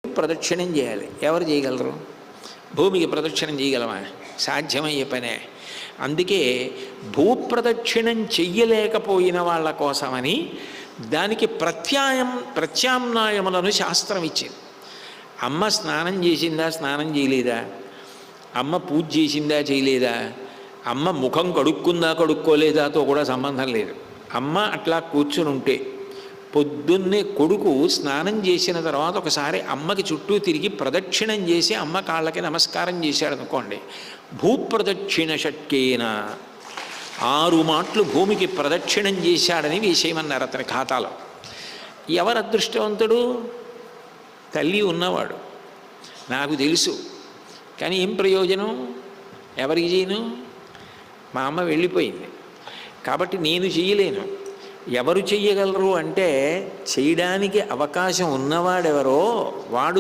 ప్రదక్షిణం చేయాలి. ఎవరు చేయగలరు? భూమికి ప్రదక్షిణం చేయగలమా? సాధ్యమయ్యే పనే. అందుకే భూప్రదక్షిణం చెయ్యలేకపోయిన వాళ్ళ కోసమని దానికి ప్రత్యామ్నాయములను శాస్త్రం ఇచ్చింది. అమ్మ స్నానం చేసిందా, స్నానం చేయలేదా? అమ్మ పూజ చేసిందా, చేయలేదా? అమ్మ ముఖం కడుక్కుందా, కడుక్కోలేదాతో కూడా సంబంధం లేదు. అమ్మ అట్లా కూర్చుని ఉంటే పొద్దున్నే కొడుకు స్నానం చేసిన తర్వాత ఒకసారి అమ్మకి చుట్టూ తిరిగి ప్రదక్షిణం చేసి అమ్మ కాళ్ళకి నమస్కారం చేశాడు అనుకోండి, భూప్రదక్షిణ షట్కేన 6 మాటలు భూమికి ప్రదక్షిణం చేశాడని వేసేయమన్నారు అతని ఖాతాలో. ఎవరు అదృష్టవంతుడు? తల్లి ఉన్నవాడు. నాకు తెలుసు, కానీ ఏం ప్రయోజనం? ఎవరికి చేయను? మా అమ్మ వెళ్ళిపోయింది కాబట్టి నేను చెయ్యలేను. ఎవరు చెయ్యగలరు అంటే, చేయడానికి అవకాశం ఉన్నవాడెవరో వాడు